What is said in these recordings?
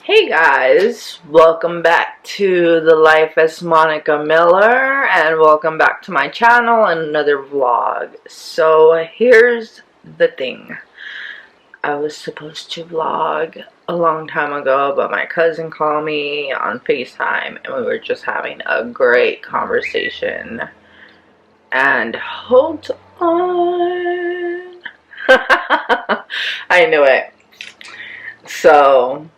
Hey guys, welcome back to the Life as Monica Miller, and welcome back to my channel and another vlog. So here's the thing. I was supposed to vlog a long time ago, but my cousin called me on FaceTime and we were just having a great conversation. And hold on. I knew it. So,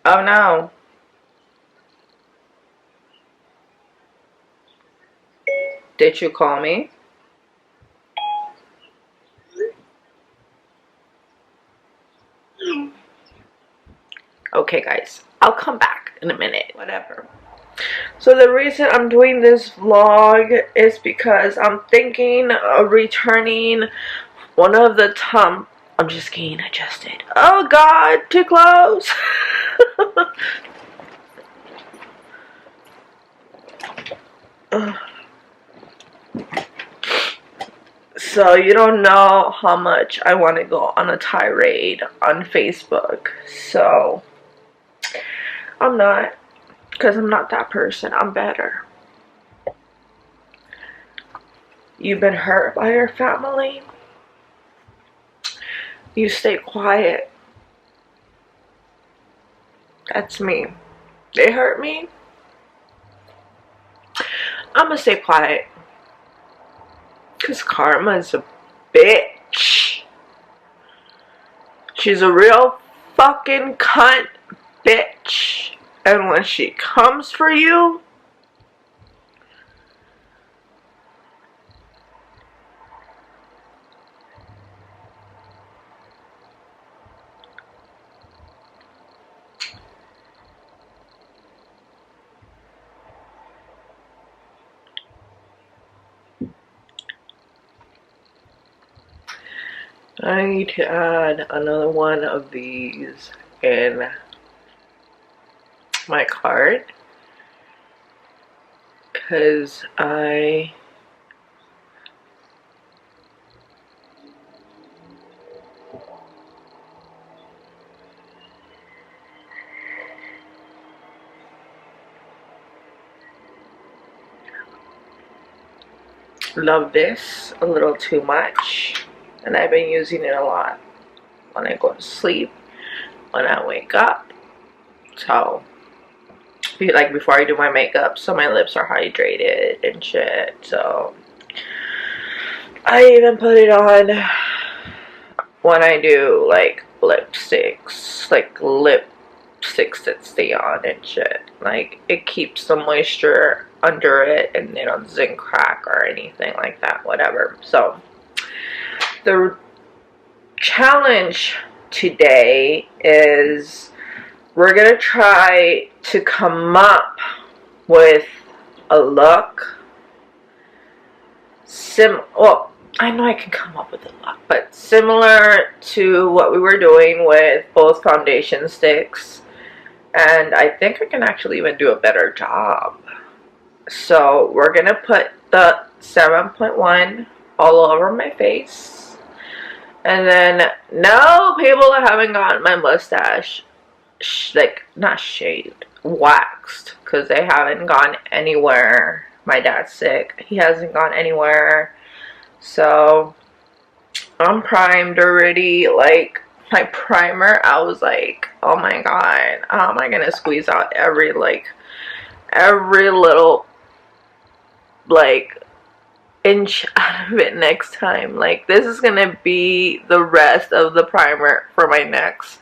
oh no. Did you call me? Okay guys, I'll come back in a minute. Whatever. So the reason I'm doing this vlog is because I'm thinking of returning one of the I'm just getting adjusted. Oh god, too close. So you don't know how much I want to go on a tirade on Facebook. So I'm not, because I'm not that person. I'm better. You've been hurt by your family. You stay quiet. That's me. They hurt me. I'm gonna stay quiet. Because Karma's a bitch. She's a real fucking cunt bitch. And when she comes for you, I need to add another one of these in my cart, because I love this a little too much, and I've been using it a lot when I go to sleep, when I wake up. So like before I do my makeup, so my lips are hydrated and shit. So I even put it on when I do like lipsticks, like lipsticks that stay on and shit. Like it keeps the moisture under it and it doesn't crack or anything like that, whatever. So the challenge today is we're gonna try to come up with a look well, I know I can come up with a look, but similar to what we were doing with both foundation sticks, and I think I can actually even do a better job. So we're gonna put the 7.1 all over my face, and then no, people that haven't gotten my mustache like not shaved, waxed, because they haven't gone anywhere. My dad's sick, he hasn't gone anywhere, so I'm primed already. Like my primer, I was like, oh my god, how am I gonna squeeze out every little like inch out of it next time. Like this is gonna be the rest of the primer for my next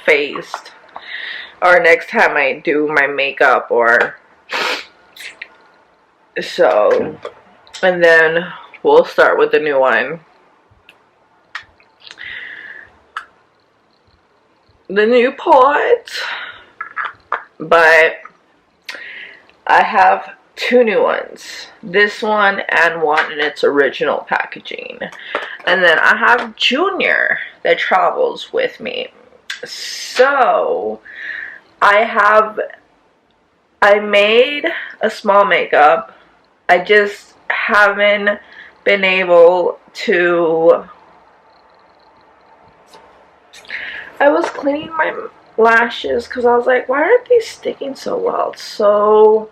face, or next time I do my makeup, or so. And then we'll start with the new one, the new pot. But I have two new ones, this one and one in its original packaging, and then I have Junior that travels with me. So I made a small makeup. I just haven't been able to... I was cleaning my lashes because I was like, why aren't they sticking so well? So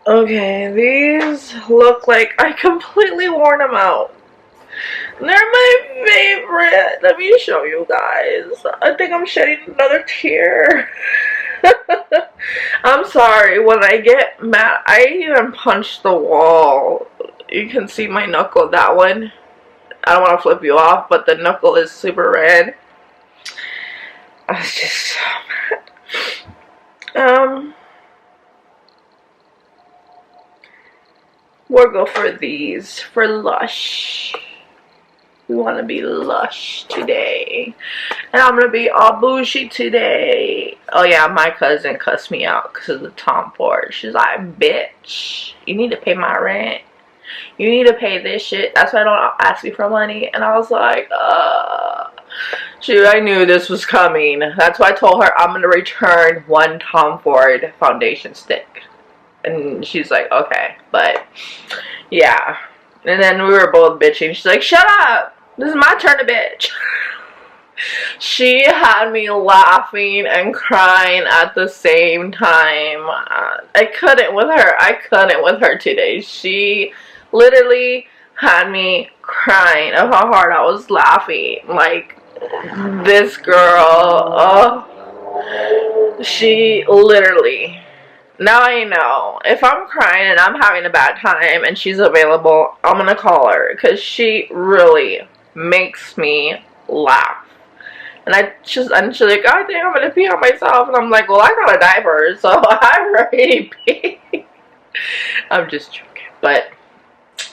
okay, these look like I completely worn them out. They're my favorite. Let me show you guys. I think I'm shedding another tear. I'm sorry. When I get mad, I even punch the wall. You can see my knuckle, that one. I don't want to flip you off, but the knuckle is super red. I was just so mad. We'll go for these, for Lush. We want to be lush today. And I'm going to be all bougie today. Oh yeah, my cousin cussed me out because of the Tom Ford. She's like, bitch, you need to pay my rent. You need to pay this shit. That's why I don't ask me for money. And I was like, shoot, I knew this was coming. That's why I told her I'm going to return one Tom Ford foundation stick. And she's like, okay. But, yeah. And then we were both bitching. She's like, shut up. This is my turn to bitch. She had me laughing and crying at the same time. I couldn't with her. I couldn't with her today. She literally had me crying of how hard I was laughing. Like, this girl, she literally... Now I know. If I'm crying and I'm having a bad time and she's available, I'm gonna call her. Because she really makes me laugh. And she's like, I think I'm gonna pee on myself. And I'm like, well, I got a diaper, so I already peed. I'm just joking. But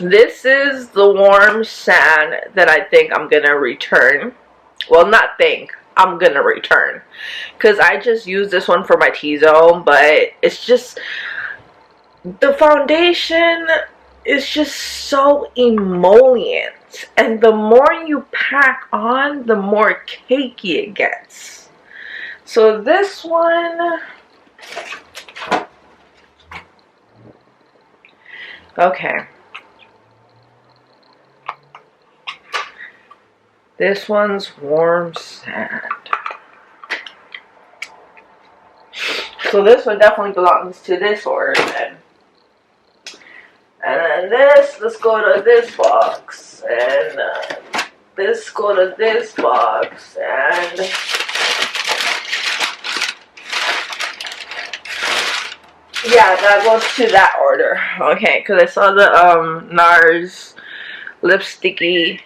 this is the warm sand that I think I'm gonna return. Well, not think. I'm gonna return. Because I just use this one for my T-zone. But it's just... the foundation is just so emollient. And the more you pack on, the more cakey it gets. So this one... okay. This one's warm sand. So this one definitely belongs to this order then. And then this, let's go to this box. And this go to this box. And yeah, that goes to that order. Okay, because I saw the NARS lipsticky.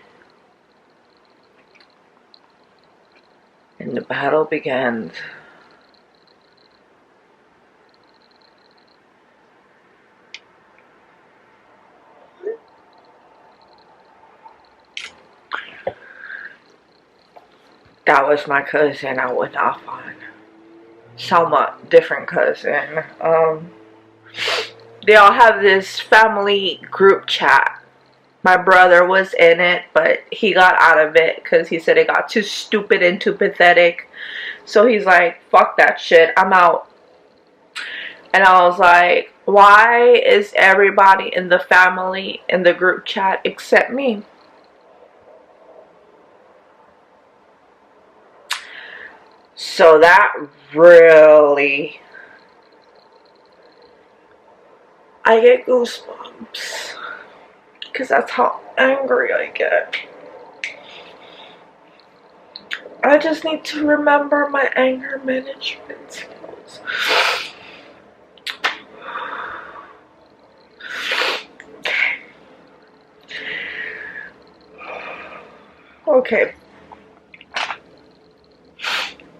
And the battle begins. That was my cousin I went off on. Somewhat different cousin. They all have this family group chat. My brother was in it, but he got out of it because he said it got too stupid and too pathetic. So he's like, fuck that shit, I'm out. And I was like, why is everybody in the family in the group chat except me? So that really... I get goosebumps. Because that's how angry I get. I just need to remember my anger management skills. Okay.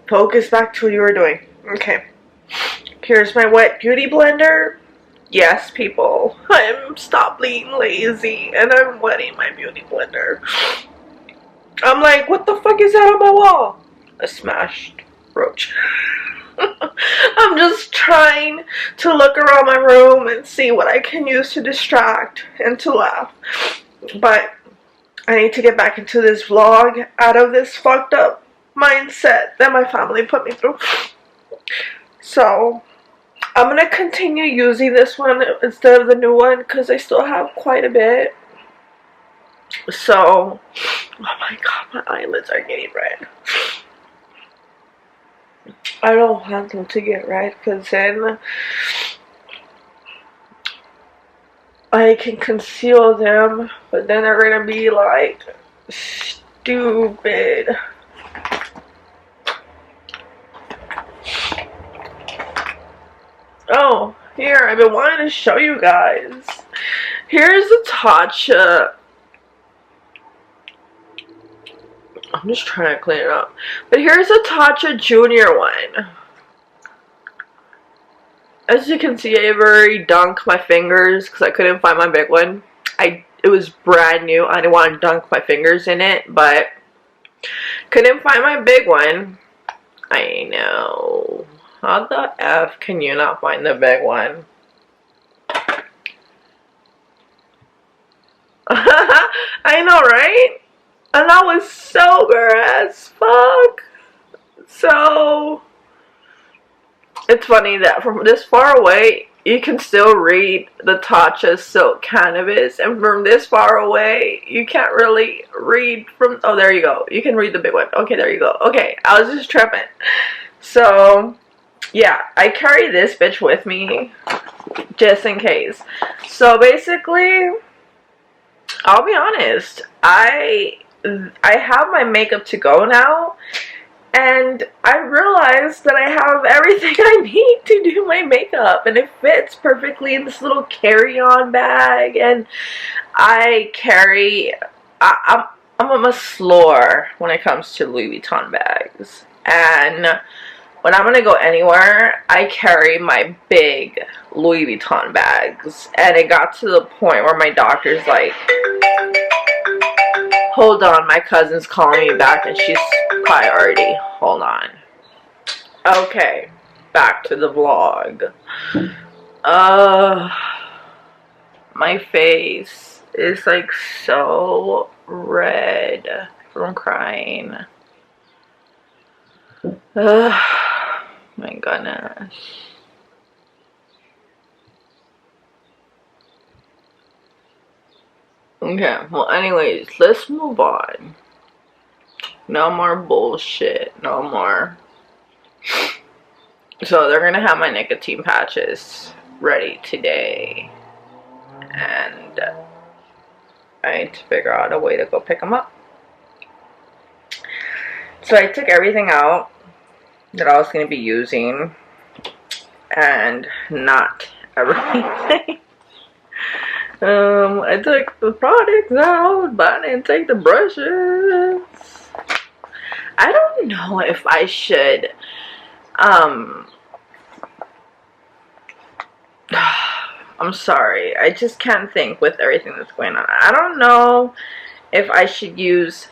Focus back to what you were doing. Okay. Here's my wet beauty blender. Yes, people. Stop being lazy and I'm wetting my beauty blender. I'm like, what the fuck is that on my wall? A smashed roach. I'm just trying to look around my room and see what I can use to distract and to laugh. But I need to get back into this vlog out of this fucked up mindset that my family put me through. So I'm gonna continue using this one instead of the new one because I still have quite a bit. So, oh my god, my eyelids are getting red. I don't want them to get red because then I can conceal them, but then they're gonna be like stupid. Oh, here, I've been wanting to show you guys. Here's a Tatcha. I'm just trying to clean it up. But here's a Tatcha Junior one. As you can see, I already dunked my fingers because I couldn't find my big one. It was brand new. I didn't want to dunk my fingers in it, but couldn't find my big one. I know. How the F can you not find the big one? I know, right? And I was sober as fuck. So it's funny that from this far away, you can still read the Tatcha Silk Cannabis, and from this far away, you can't really read from, oh, there you go. You can read the big one. Okay, there you go. Okay, I was just tripping. So, yeah, I carry this bitch with me just in case. So basically, I'll be honest, I have my makeup to go now. And I realized that I have everything I need to do my makeup, and it fits perfectly in this little carry-on bag. And I carry, I'm a slore when it comes to Louis Vuitton bags. And when I'm gonna go anywhere, I carry my big Louis Vuitton bags. And it got to the point where my doctor's like, hold on, my cousin's calling me back and she's priority. Hold on. Okay, back to the vlog. My face is like so red from crying. My goodness. Okay, well anyways, let's move on. No more bullshit. No more. So they're gonna have my nicotine patches ready today. And I need to figure out a way to go pick them up. So I took everything out that I was gonna be using. And not everything. I took the products out, but I didn't take the brushes. I don't know if I should, I'm sorry, I just can't think with everything that's going on. I don't know if I should use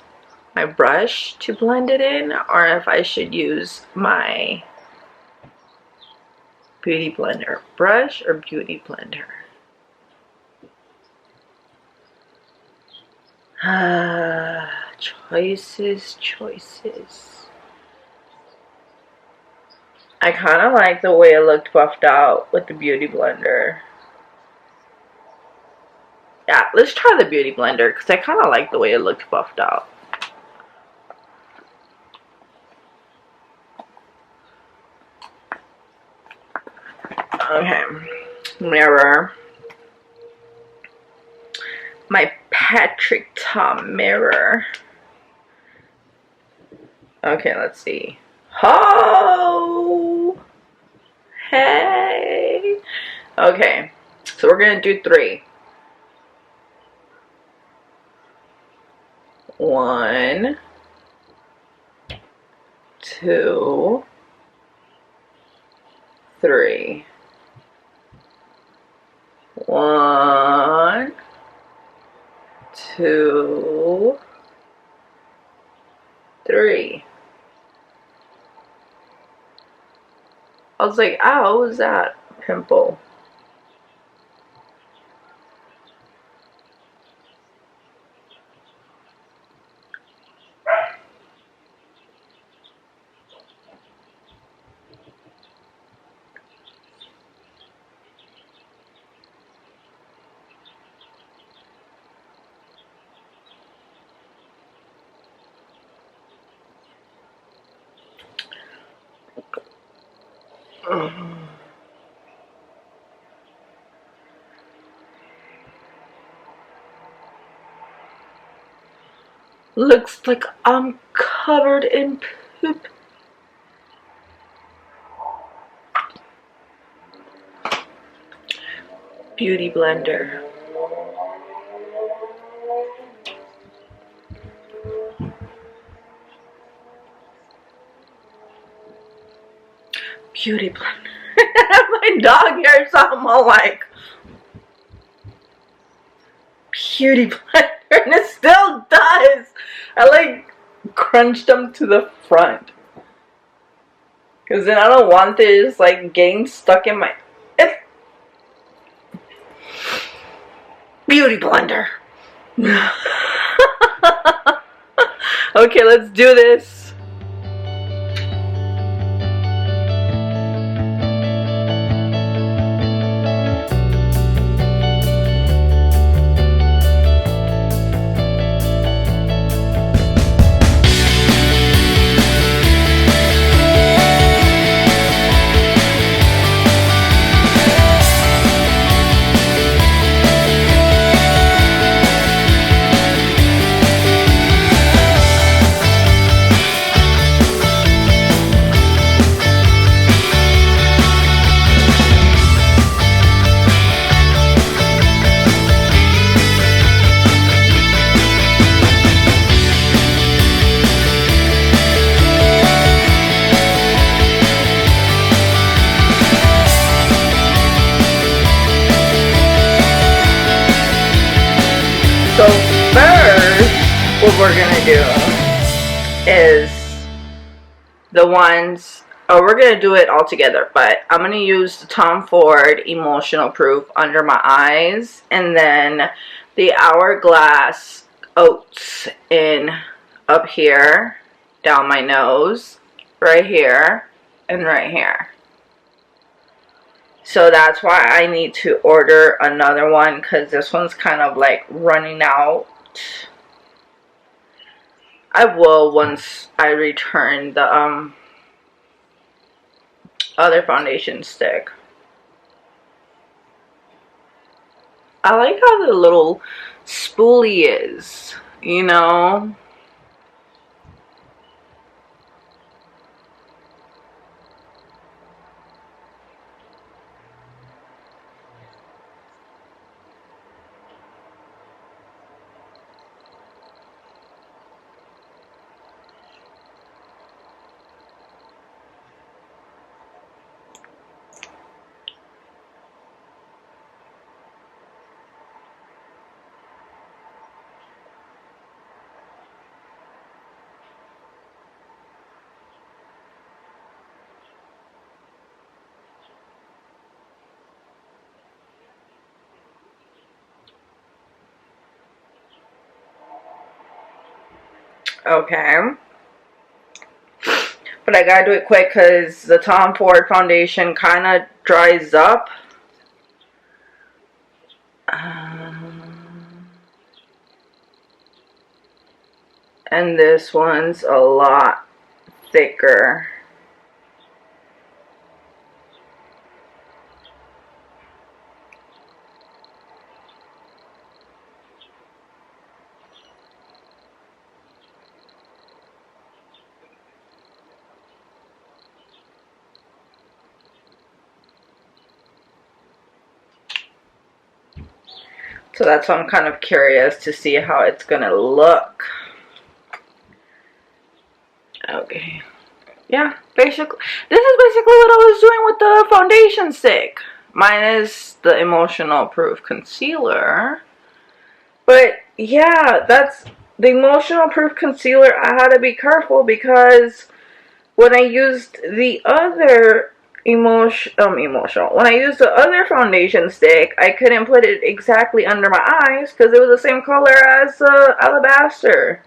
my brush to blend it in, or if I should use my beauty blender. Brush or beauty blender? Choices. I kind of like the way it looked buffed out with the beauty blender. Yeah, let's try the beauty blender because I kind of like the way it looked buffed out. Okay, mirror. My Patrick Tom mirror. Okay, let's see. Oh, hey. Okay, so we're gonna do 3. 1, 2, 3. 1, 2, 3. I was like, ow, what was that pimple? Looks like I'm covered in poop. Beauty blender. Beauty blender. My dog here, so I'm all like, beauty blender, and it still does. I like crunched them to the front, because then I don't want this like getting stuck in my beauty blender. Okay, let's do this. So first, what we're gonna do is the ones, we're gonna do it all together, but I'm gonna use the Tom Ford Emotional Proof under my eyes, and then the Hourglass Oats in up here, down my nose, right here, and right here. So that's why I need to order another one, because this one's kind of like running out. I will once I return the other foundation stick. I like how the little spoolie is, you know? Okay. But I gotta do it quick because the Tom Ford foundation kind of dries up. And this one's a lot thicker. So that's why I'm kind of curious to see how it's gonna look. Okay. Yeah, basically, this is basically what I was doing with the foundation stick. Minus the Emotional Proof concealer. But yeah, that's the Emotional Proof concealer. I had to be careful because when I used the other when I used the other foundation stick, I couldn't put it exactly under my eyes because it was the same color as alabaster.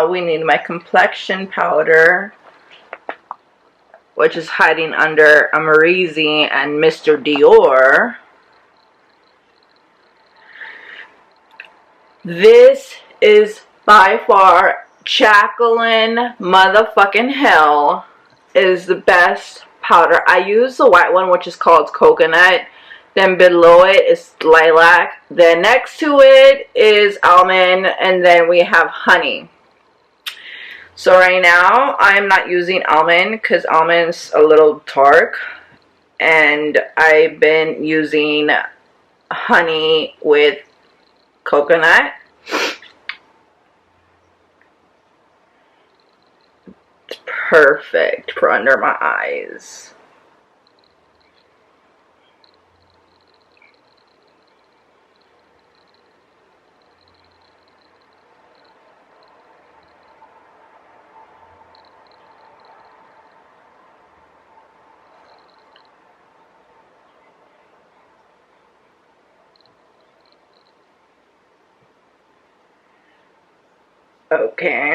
we need my complexion powder, which is hiding under Amarizi and Mr. Dior. This is by far Jacqueline motherfucking Hill is the best powder. I use the white one, which is called coconut. Then below it is lilac. Then next to it is almond. And then we have honey. So right now, I'm not using almond because almond's a little dark. And I've been using honey with coconut. It's perfect for under my eyes. Okay.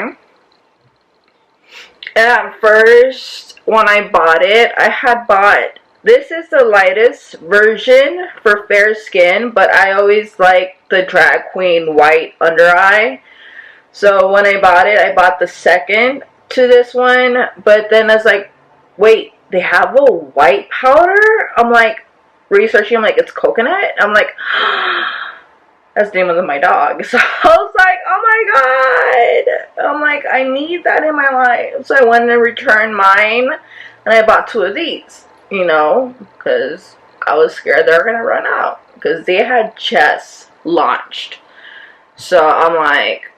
And at first, when I bought it, I had bought, this is the lightest version for fair skin, but I always like the drag queen white under eye. So when I bought it, I bought the second to this one, but then I was like, wait, they have a white powder? I'm like, researching, I'm like, it's coconut? I'm like, that's the name of my dog. So I was like, oh my god. I'm like, I need that in my life. So I went and returned mine. And I bought 2 of these. You know, because I was scared they were going to run out. Because they had just launched. So I'm like,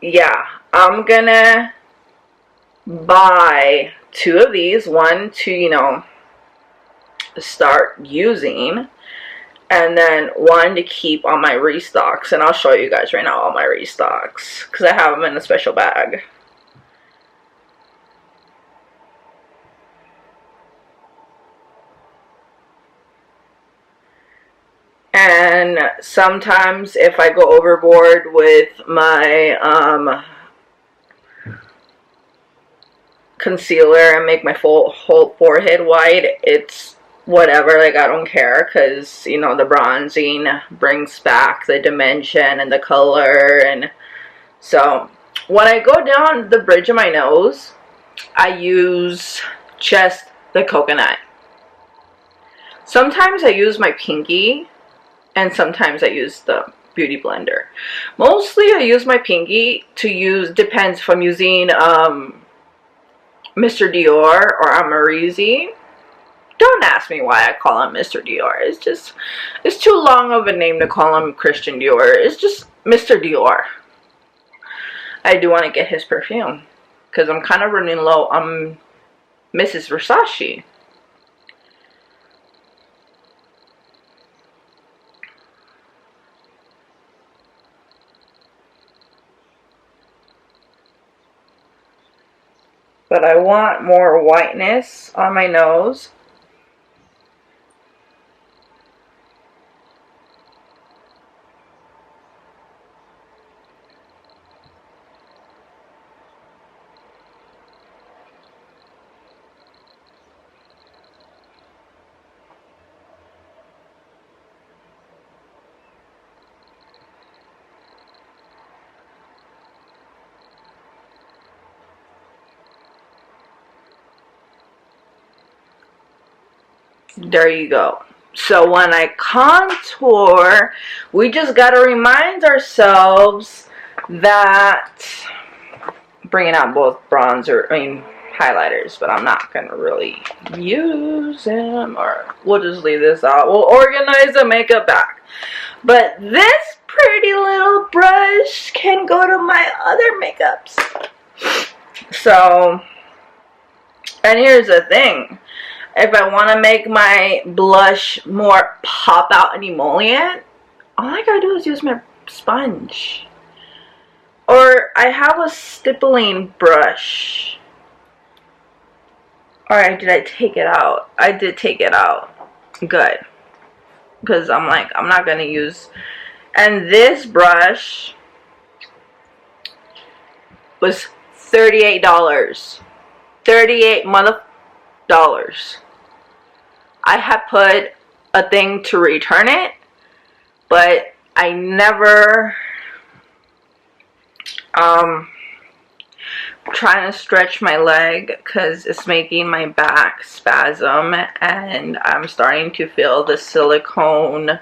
yeah, I'm going to buy 2 of these. One to, you know, start using, and then one to keep on my restocks. And I'll show you guys right now all my restocks because I have them in a special bag. And sometimes if I go overboard with my concealer and make my whole forehead white, it's whatever, like I don't care, because you know the bronzing brings back the dimension and the color. And so when I go down the bridge of my nose, I use just the coconut. Sometimes I use my pinky, and sometimes I use the beauty blender. Mostly I use my pinky to use, depends if I'm using Mr. Dior or Amarizi. Don't ask me why I call him Mr. Dior. It's too long of a name to call him Christian Dior. It's just Mr. Dior. I do want to get his perfume because I'm kind of running low on Mrs. Versace. But I want more whiteness on my nose. There you go. So when I contour, we just got to remind ourselves that, bringing out both bronzer, highlighters, but I'm not going to really use them, or we'll just leave this out. We'll organize the makeup back. But this pretty little brush can go to my other makeups. So, and here's the thing. If I want to make my blush more pop out and emollient, all I gotta do is use my sponge. Or I have a stippling brush. Or did I take it out? I did take it out. Good. Because I'm like, I'm not going to use And this brush was $38. 38 dollars. I had put a thing to return it, but I never trying to stretch my leg because it's making my back spasm, and I'm starting to feel the silicone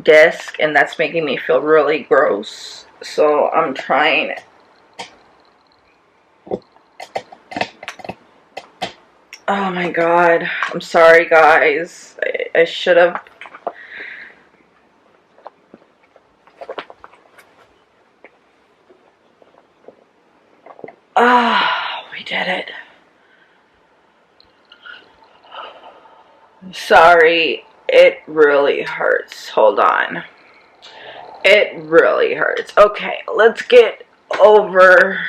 disc, and that's making me feel really gross. So I'm trying. Oh my god, I'm sorry guys. I should have. Ah, we did it. Sorry, it really hurts. Hold on. It really hurts. Okay, let's get over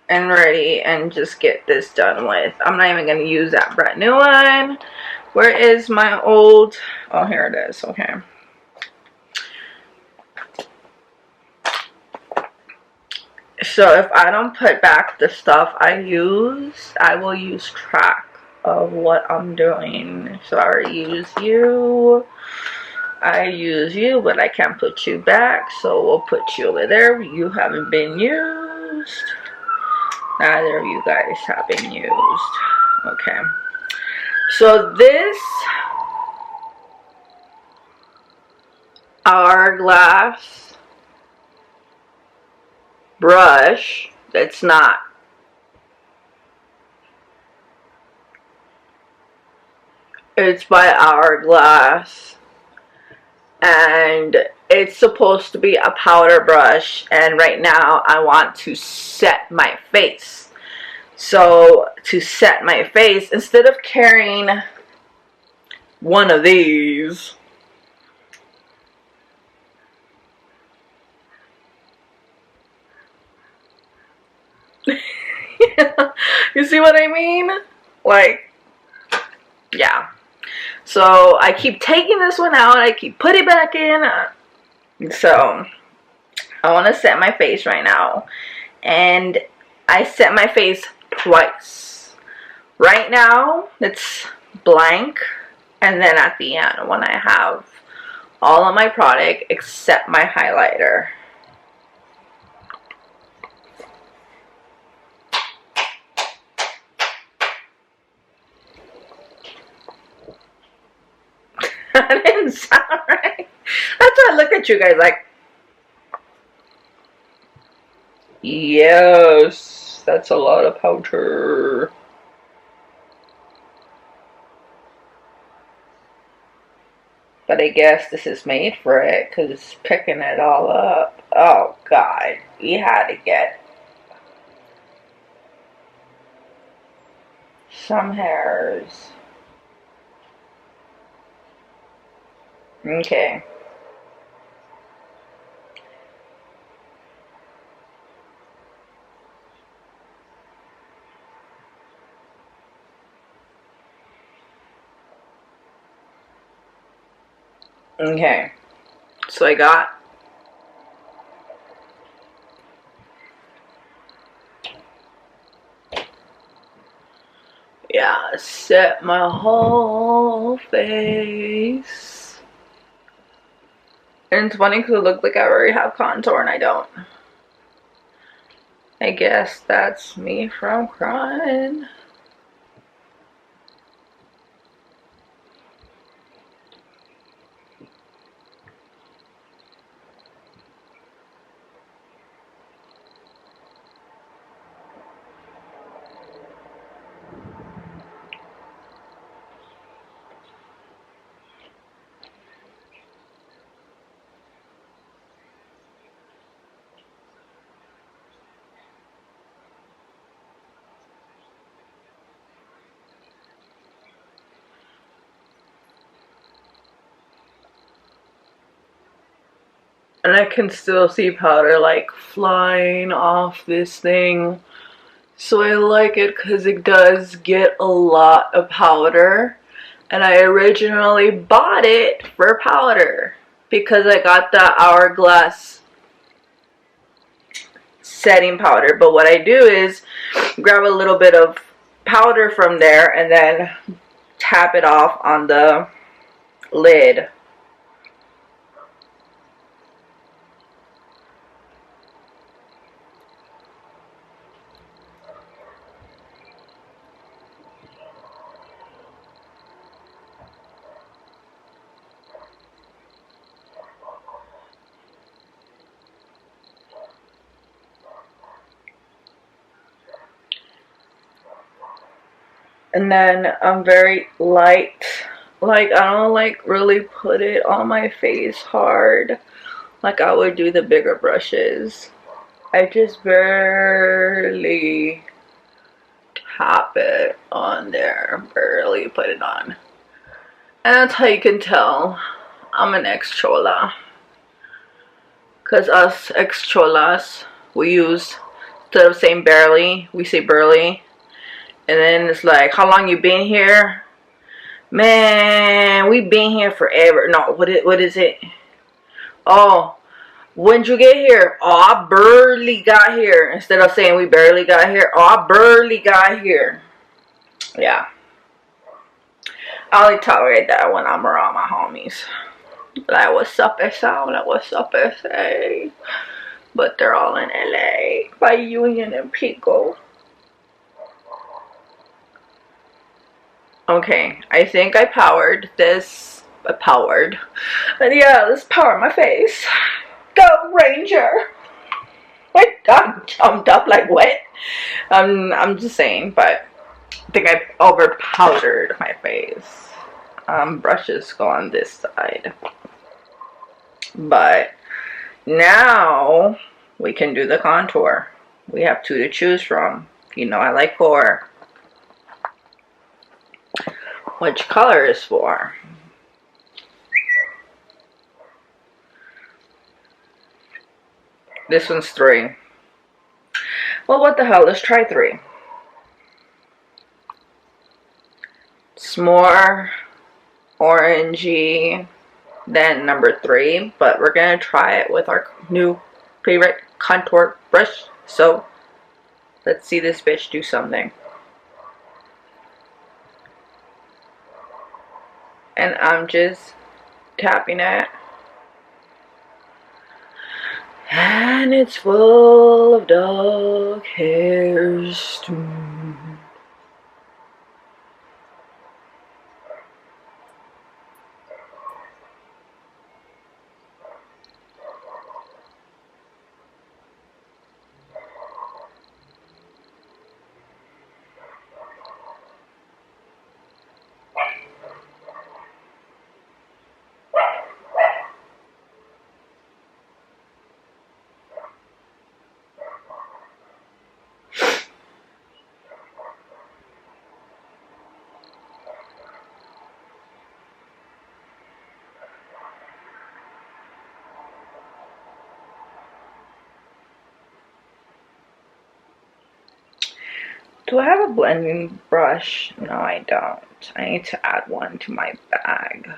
and ready and just get this done with. I'm not even going to use that brand new one. Where is my old? Oh, here it is. Okay. So if I don't put back the stuff I use, I will lose track of what I'm doing. So I already use you. I use you, but I can't put you back. So we'll put you over there. You haven't been used. Neither of you guys have been used. Okay. So this hourglass brush, that's not. It's by Hourglass, and it's supposed to be a powder brush, and right now I want to set my face. So to set my face, instead of carrying one of these, you see what I mean? Like, yeah. So I keep taking this one out, I keep putting it back in. So I want to set my face right now, and I set my face twice. Right now it's blank, and then at the end when I have all of my product except my highlighter. That didn't sound right. That's why I looked at you guys like, yes, that's a lot of powder. But I guess this is made for it because it's picking it all up. Oh god, we had to get some hairs. Okay. Okay. So I got set my whole face. And it's funny because it looks like I already have contour and I don't. I guess that's me from crying. And I can still see powder like flying off this thing. So I like it because it does get a lot of powder. And I originally bought it for powder. because I got the Hourglass setting powder. But what I do is grab a little bit of powder from there and then tap it off on the lid. And then I'm very light. Like, I don't like really put it on my face hard like I would do the bigger brushes. I just barely tap it on there, barely put it on. And that's how you can tell I'm an ex-chola. Because us ex-cholas, we use, instead of saying barely, we say burly. And then it's like, how long you been here? Man, we been here forever. No, what is it? Oh, when'd you get here? Oh, I barely got here. Instead of saying we barely got here, oh, I barely got here. Yeah. I only tolerate that when I'm around my homies. Like, what's up, SA? Like, what's up, SA? But they're all in LA by Union and Pico. Okay, I think I powered this. But yeah, let's power my face. Go, Ranger! Wait, I jumped up like what? I'm just saying, but I think I over powdered my face. Brushes go on this side. But now we can do the contour. We have 2 to choose from. You know I like 4. Which color is 4? This one's 3. Well, what the hell? Let's try 3. It's more orangey than number 3, but we're gonna try it with our new favorite contour brush. So let's see this bitch do something. And I'm just tapping it. And it's full of dog hairs too. Do I have a blending brush? No, I don't. I need to add one to my bag.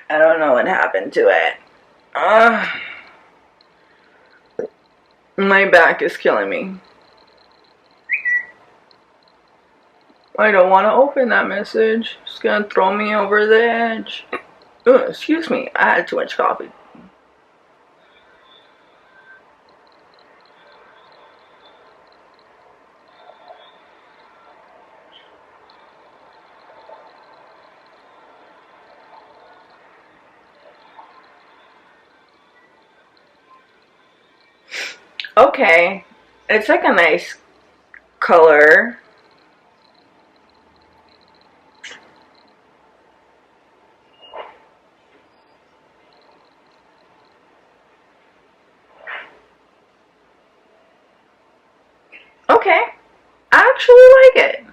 I don't know what happened to it. My back is killing me. I don't want to open that message. It's gonna throw me over the edge. Ugh, excuse me, I had too much coffee. Okay, it's like a nice color. Okay, I actually like it.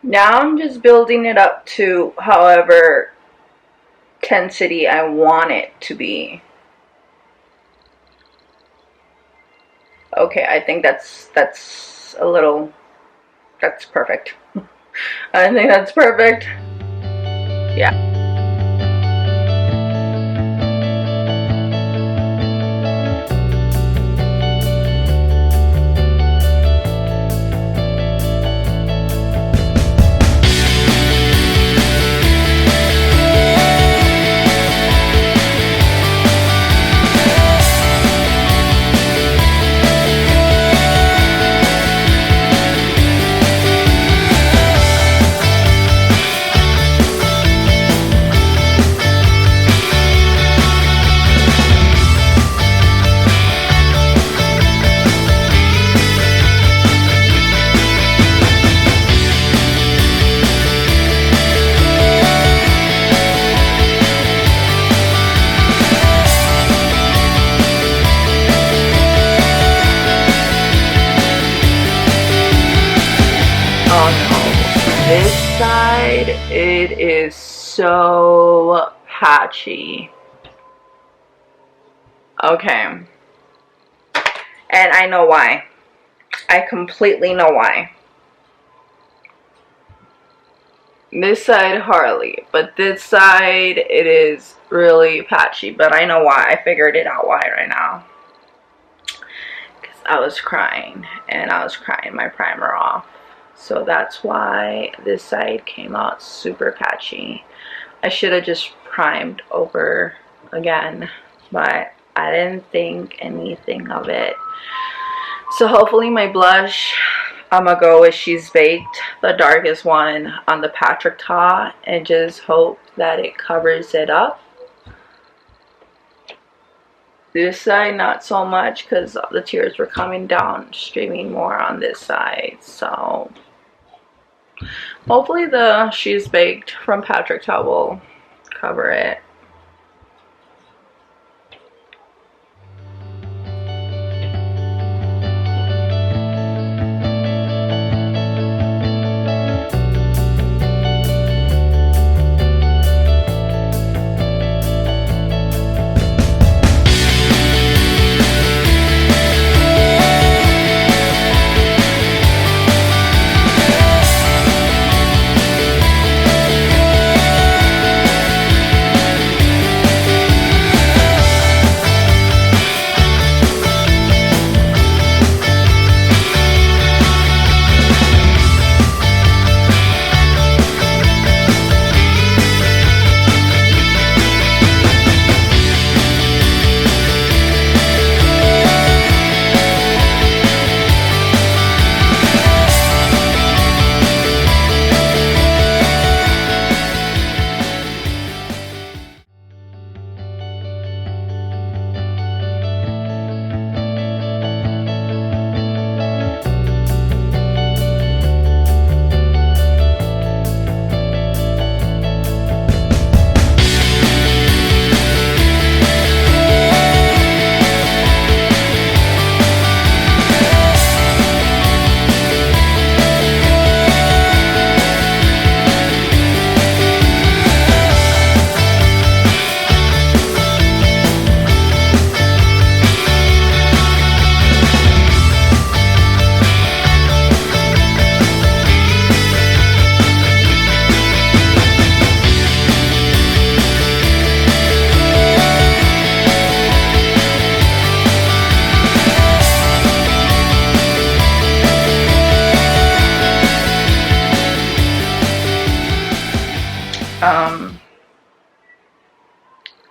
Now I'm just building it up to however intensity I want it to be. Okay, I think that's perfect. I think that's perfect. Yeah. Oh no, this side, it is so patchy. Okay, and I know why. I completely know why. This side hardly, but this side it is really patchy, but I know why. I figured it out why right now. Because I was crying, and I was crying my primer off. So that's why this side came out super patchy. I should have just primed over again, but I didn't think anything of it. So hopefully my blush, I'm gonna go with She's Baked, the darkest one on the Patrick Ta, and just hope that it covers it up. This side not so much because the tears were coming down, streaming more on this side. So hopefully the She's Baked from Patrick Ta will cover it.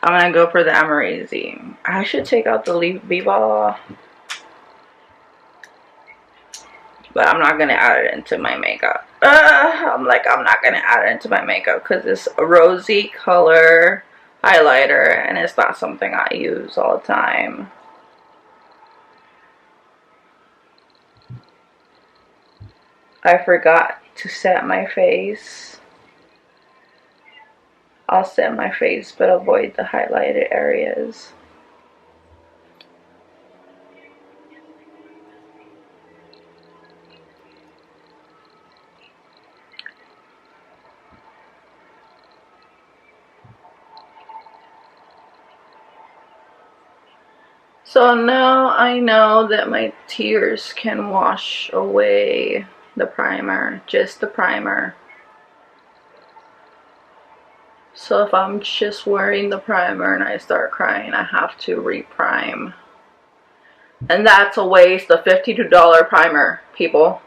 I'm gonna go for the Amazing. I should take out the Leaf B-Ball, but I'm not gonna add it into my makeup. I'm like, I'm not gonna add it into my makeup because it's a rosy color highlighter and it's not something I use all the time. I forgot to set my face. I'll set my face but avoid the highlighted areas. So now I know that my tears can wash away the primer, just the primer. So if I'm just wearing the primer and I start crying, I have to reprime. And that's a waste of $52 primer, people.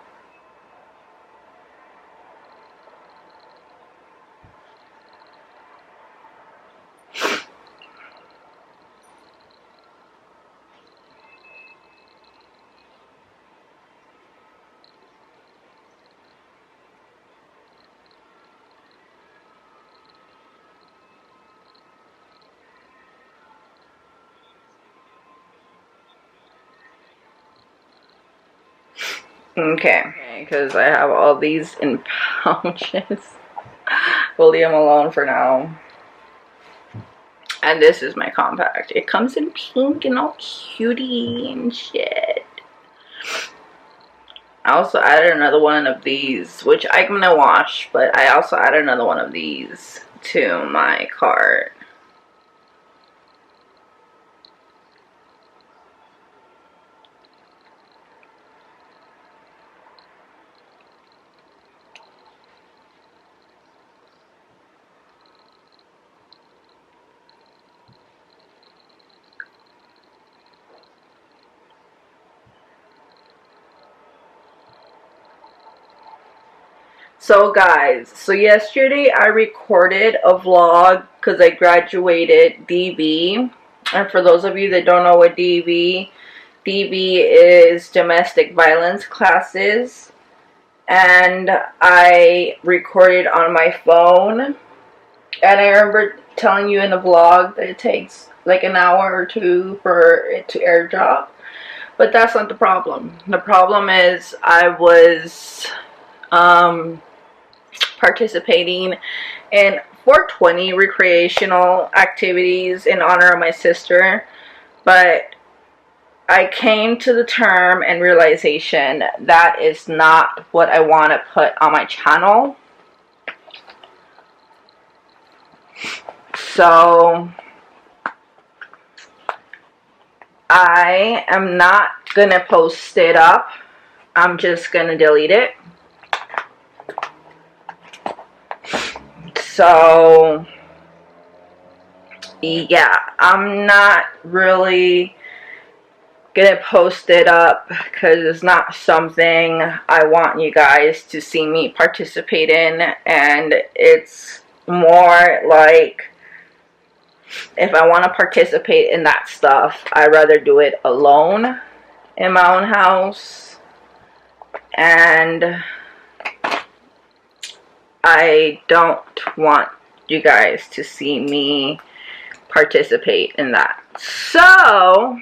Okay, because I have all these in pouches. We'll leave them alone for now. And this is my compact. It comes in pink and all cutie and shit. I also added another one of these, which I'm gonna wash, but I also added another one of these to my cart. So guys, so yesterday I recorded a vlog because I graduated DV. And for those of you that don't know what DV is domestic violence classes. And I recorded on my phone. And I remember telling you in the vlog that it takes like an hour or two for it to airdrop. But that's not the problem. The problem is I was participating in 420 recreational activities in honor of my sister, but I came to the term and realization that is not what I want to put on my channel. So I am not gonna post it up. I'm just gonna delete it. So, yeah, I'm not really gonna post it up because it's not something I want you guys to see me participate in, and it's more like if I want to participate in that stuff, I'd rather do it alone in my own house, and I don't want you guys to see me participate in that. So,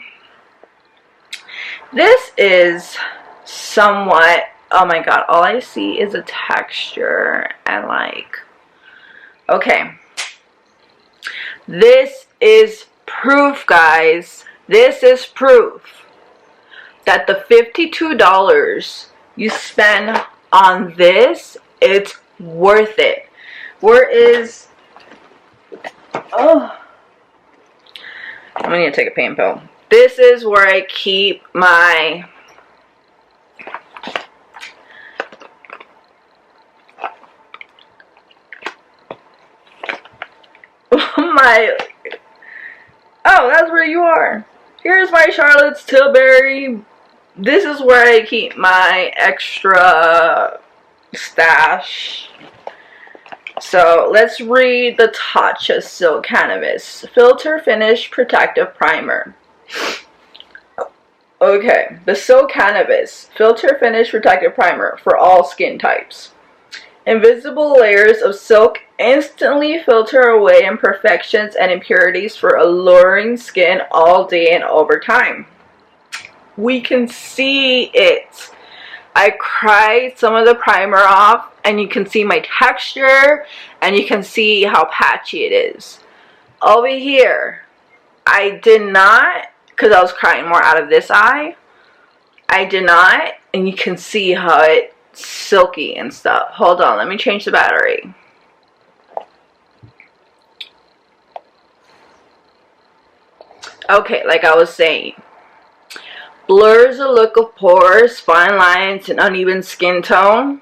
this is somewhat, oh my god, all I see is a texture and like, okay. This is proof, guys. This is proof that the $52 you spend on this, it's worth it. Where is, oh, I'm gonna need to take a pain pill. This is where I keep my oh, that's where you are. Here's my Charlotte's Tilbury. This is where I keep my extra stash. So let's read the Tatcha Silk Cannabis Filter Finish Protective Primer. Okay, the Silk Cannabis Filter Finish Protective Primer for all skin types. Invisible layers of silk instantly filter away imperfections and impurities for alluring skin all day and over time. We can see it. I cried some of the primer off, and you can see my texture, and you can see how patchy it is. Over here, I did not, because I was crying more out of this eye, I did not, and you can see how it's silky and stuff. Hold on, let me change the battery. Okay, like I was saying, blurs the look of pores, fine lines, and uneven skin tone.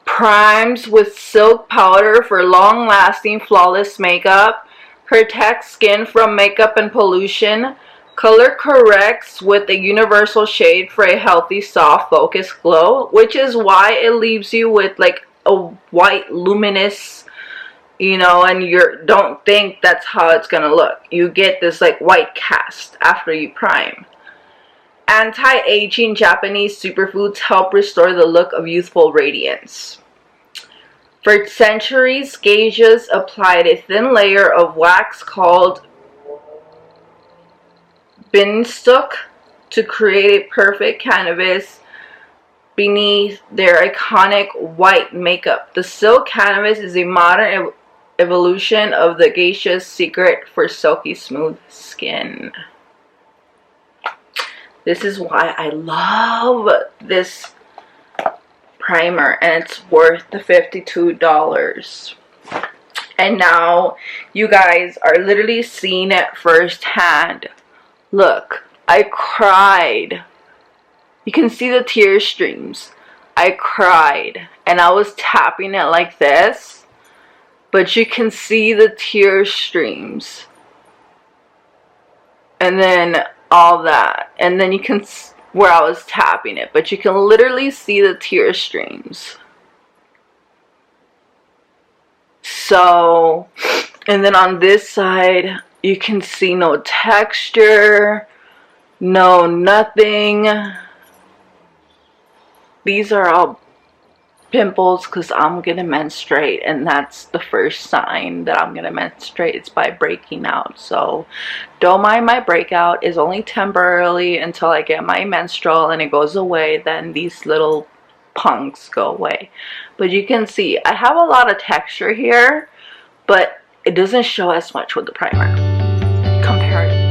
Primes with silk powder for long-lasting, flawless makeup. Protects skin from makeup and pollution. Color corrects with a universal shade for a healthy, soft, focused glow, which is why it leaves you with like a white, luminous, you know, and you don't think that's how it's gonna look. You get this like white cast after you prime. Anti-aging Japanese superfoods help restore the look of youthful radiance. For centuries, geishas applied a thin layer of wax called beanstalk to create a perfect canvas beneath their iconic white makeup. The silk canvas is a modern evolution of the geisha's secret for silky smooth skin. This is why I love this primer, and it's worth the $52. And now you guys are literally seeing it firsthand. Look, I cried. You can see the tear streams. I cried, and I was tapping it like this, but you can see the tear streams. And then all that, and then you can, where I was tapping it, but you can literally see the tear streams. So, and then on this side, you can see no texture, no nothing. These are all pimples because I'm gonna menstruate, and that's the first sign that I'm gonna menstruate. It's by breaking out. So don't mind my breakout. It's only temporarily until I get my menstrual and it goes away. Then these little punks go away. But you can see I have a lot of texture here, but it doesn't show as much with the primer comparatively.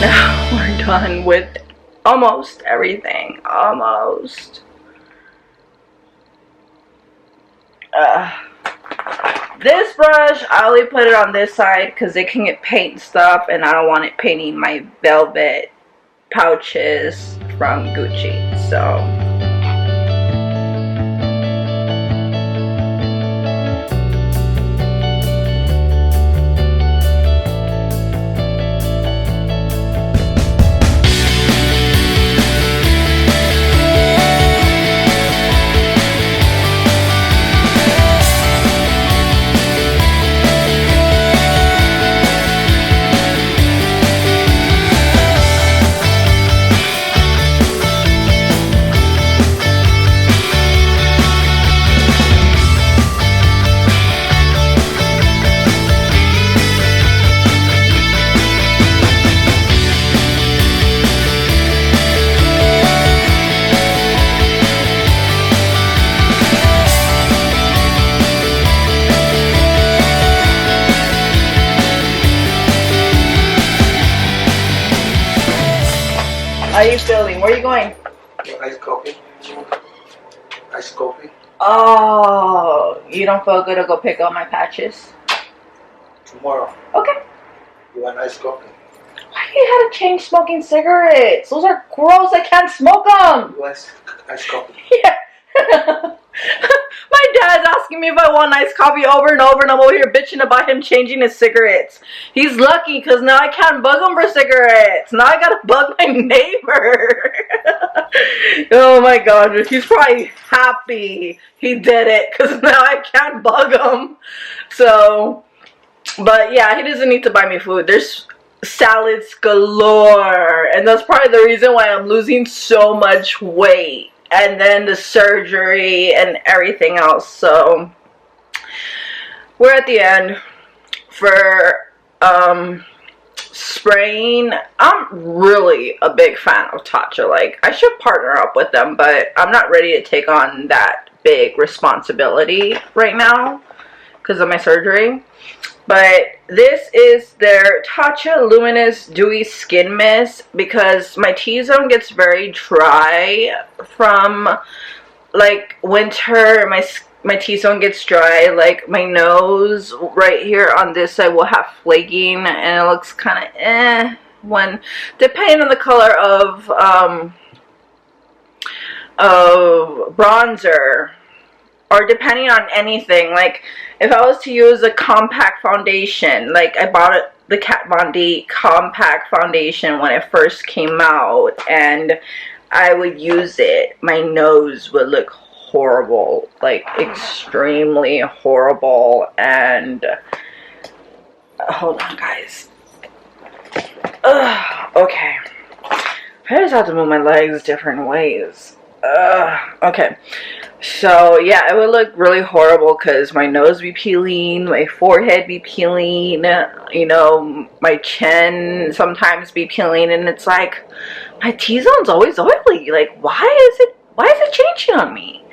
Now we're done with almost everything. Almost. This brush, I only put it on this side because it can get paint stuff, and I don't want it painting my velvet pouches from Gucci. So How are you feeling? Where are you going? Iced coffee. Iced coffee. Oh, you don't feel good to go pick up my patches? Tomorrow. Okay. You want iced coffee? Why do you have to change smoking cigarettes? Those are gross. I can't smoke them. You want iced coffee? Yeah. My dad's asking me if I want iced coffee over and over, and I'm over here bitching about him changing his cigarettes. He's lucky because now I can't bug him for cigarettes. Now I gotta bug my neighbor. Oh my god, he's probably happy he did it because now I can't bug him. So, but yeah, he doesn't need to buy me food. There's salads galore, and that's probably the reason why I'm losing so much weight. And then the surgery and everything else. So we're at the end for spraying. I'm really a big fan of Tatcha. Like, I should partner up with them, but I'm not ready to take on that big responsibility right now because of my surgery. But this is their Tatcha Luminous Dewy Skin Mist, because my T-zone gets very dry from like winter. My T-zone gets dry. Like my nose right here on this side will have flaking, and it looks kind of when, depending on the color of bronzer, or depending on anything. Like if I was to use a compact foundation, like I bought the Kat Von D compact foundation when it first came out, and I would use it, my nose would look horrible, like extremely horrible. And hold on guys. Okay, I just have to move my legs different ways. Okay, so yeah, it would look really horrible because my nose be peeling, my forehead be peeling, you know, my chin sometimes be peeling, and it's like my T-zone's always oily. Like, why is it changing on me?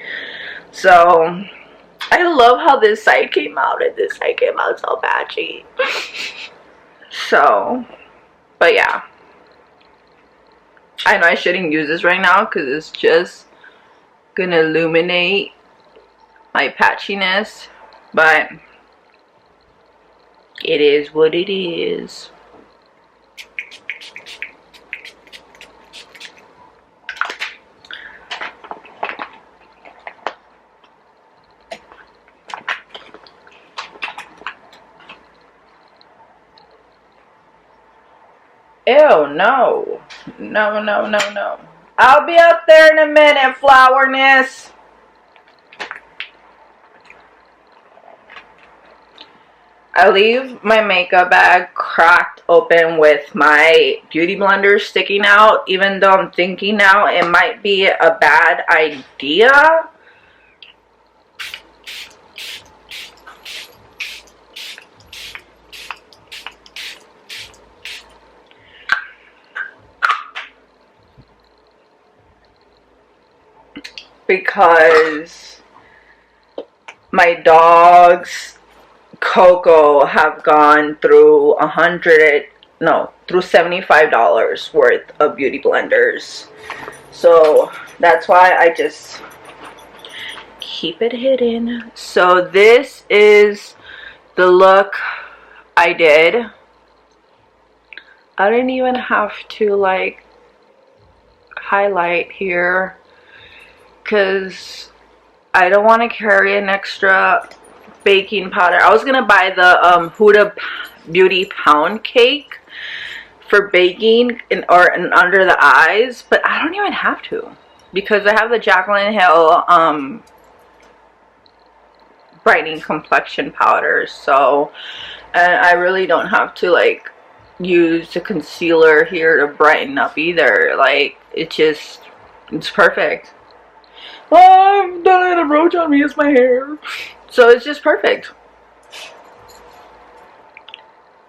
So I love how this side came out, and this side came out so patchy. So, but yeah, I know I shouldn't use this right now because it's just gonna illuminate my patchiness, but it is what it is. Ew, no. No, no, no, no. I'll be up there in a minute, Flowerness. I leave my makeup bag cracked open with my beauty blender sticking out, even though I'm thinking now it might be a bad idea. Because my dogs Coco have gone through through $75 worth of beauty blenders. So that's why I just keep it hidden. So this is the look I did. I didn't even have to like highlight here because I don't want to carry an extra baking powder. I was gonna buy the Huda Beauty pound cake for baking and under the eyes, but I don't even have to because I have the Jaclyn Hill brightening complexion powder. So, and I really don't have to like use the concealer here to brighten up either. Like it's perfect. Oh, don't let a roach on me, it's my hair. So it's just perfect.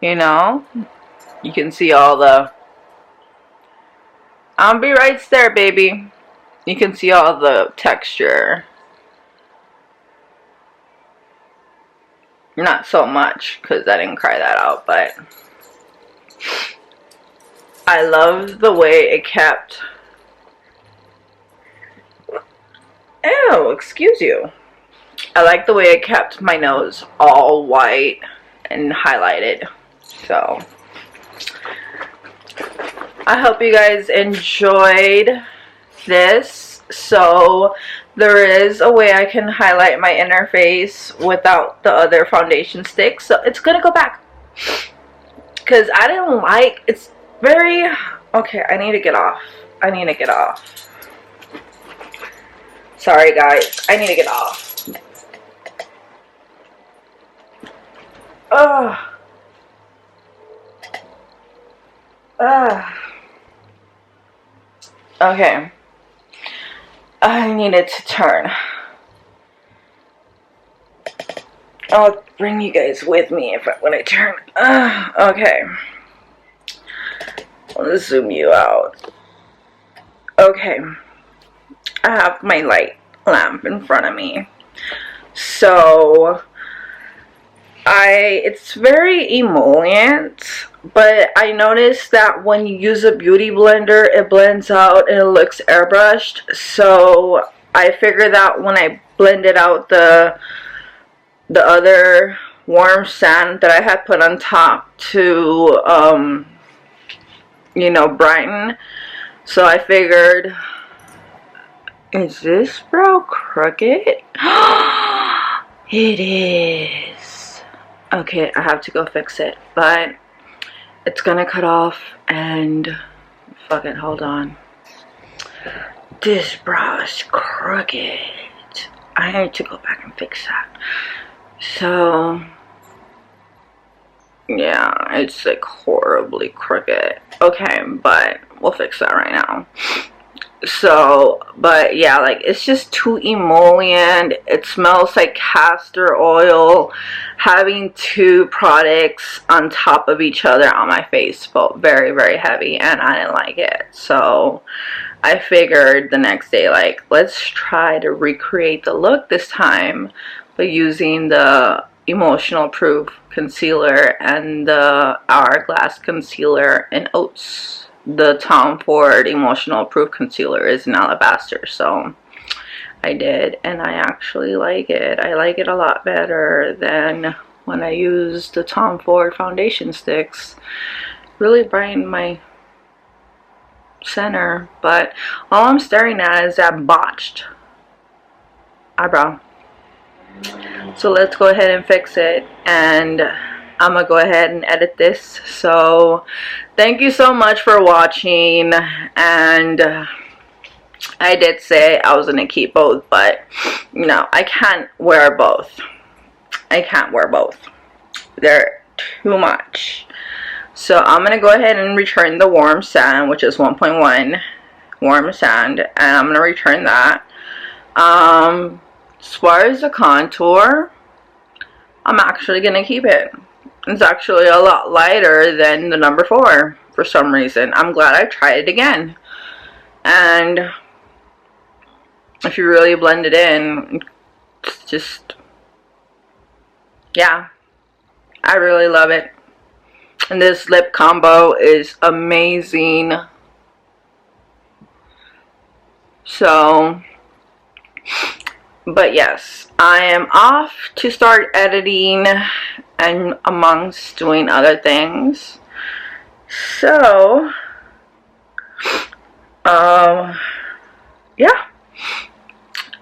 You know, you can see all the, I'll be right there, baby. You can see all the texture. Not so much because I didn't cry that out, but I love the way it kept excuse you. I like the way I kept my nose all white and highlighted. So I hope you guys enjoyed this. So there is a way I can highlight my inner face without the other foundation stick. So it's gonna go back, because I didn't like, it's very, okay, I need to get off. I need to get off. Sorry guys, I need to get off. Ugh. Ugh. Okay. I needed to turn. I'll bring you guys with me when I turn. Okay. Let's zoom you out. Okay. I have my light lamp in front of me. So it's very emollient, but I noticed that when you use a beauty blender, it blends out and it looks airbrushed. So I figured that when I blended out the other warm sand that I had put on top to you know, brighten. So I figured, is this brow crooked? It is. Okay, I have to go fix it, but it's gonna cut off, and fuck it, hold on. This brow is crooked. I need to go back and fix that. So yeah, it's like horribly crooked. Okay, but we'll fix that right now. So, but yeah, like, it's just too emollient. It smells like castor oil. Having two products on top of each other on my face felt very, very heavy, and I didn't like it. So I figured the next day, like, let's try to recreate the look this time by using the Emotional Proof concealer and the Hourglass concealer in Oats. The Tom Ford Emotional Proof concealer is in Alabaster, so I did, and I actually like it. I like it a lot better than when I used the Tom Ford foundation sticks. Really brightened my center, but all I'm staring at is that botched eyebrow. So let's go ahead and fix it, and I'm gonna go ahead and edit this. So thank you so much for watching, and I did say I was gonna keep both, but no, I can't wear both. I can't wear both. They're too much. So I'm gonna go ahead and return the warm sand, which is 1.1 warm sand, and I'm gonna return that. As far as the contour, I'm actually gonna keep it. It's actually a lot lighter than the number 4 for some reason. I'm glad I tried it again. And if you really blend it in, it's just, yeah, I really love it. And this lip combo is amazing. So, but yes, I am off to start editing and amongst doing other things. So yeah,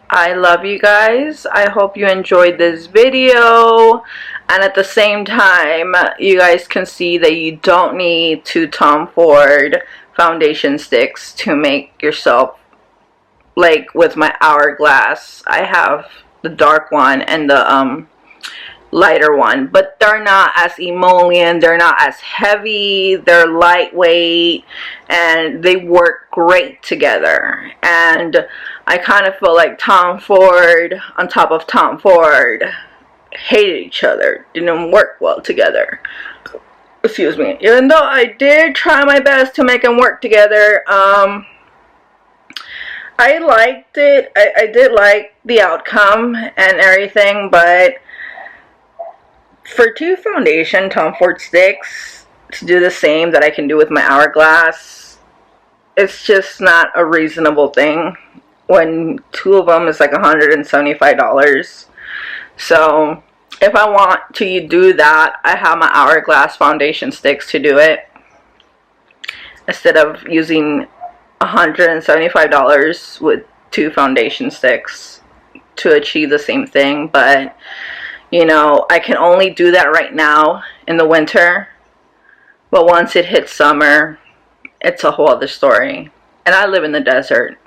I love you guys. I hope you enjoyed this video, and at the same time you guys can see that you don't need 2 Tom Ford foundation sticks to make yourself, like with my Hourglass, I have the dark one and the lighter one, but they're not as emollient, they're not as heavy, they're lightweight, and they work great together. And I kind of feel like Tom Ford on top of Tom Ford hated each other, didn't work well together. Excuse me. Even though I did try my best to make them work together, I liked it. I did like the outcome and everything, but for 2 foundation Tom Ford sticks to do the same that I can do with my Hourglass, it's just not a reasonable thing. when 2 of them is like $175. So if I want to do that, I have my Hourglass foundation sticks to do it, instead of using $175 with 2 foundation sticks to achieve the same thing. But you know, I can only do that right now in the winter, but once it hits summer, it's a whole other story. And I live in the desert,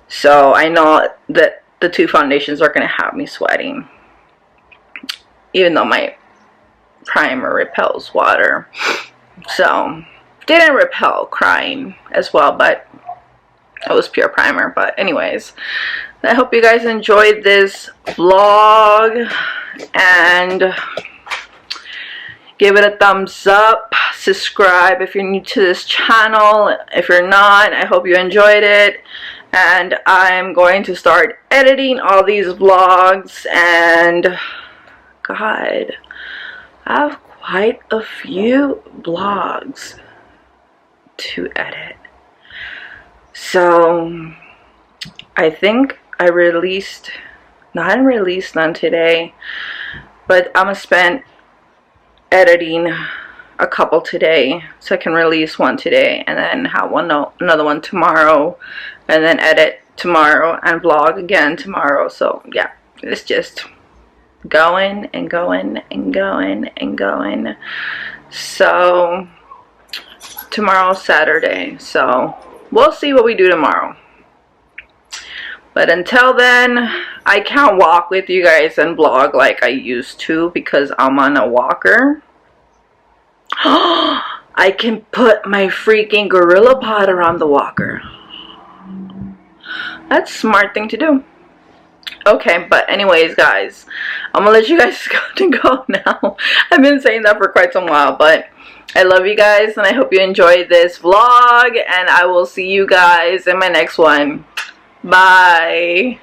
so I know that the 2 foundations are going to have me sweating, even though my primer repels water. So didn't repel crying as well, but it was pure primer. But anyways, I hope you guys enjoyed this vlog, and give it a thumbs up. Subscribe if you're new to this channel. If you're not, I hope you enjoyed it. And I'm going to start editing all these vlogs, and God, I have quite a few vlogs to edit. So I think I released none today, but I'm gonna spend editing a couple today, so I can release one today and then have another one tomorrow, and then edit tomorrow and vlog again tomorrow. So yeah, it's just going and going and going and going. So tomorrow's Saturday, so we'll see what we do tomorrow. But until then, I can't walk with you guys and vlog like I used to because I'm on a walker. I can put my freaking Gorilla Pod around the walker. That's a smart thing to do. Okay, but anyways, guys, I'm gonna let you guys go now. I've been saying that for quite some while, but I love you guys, and I hope you enjoyed this vlog, and I will see you guys in my next one. Bye.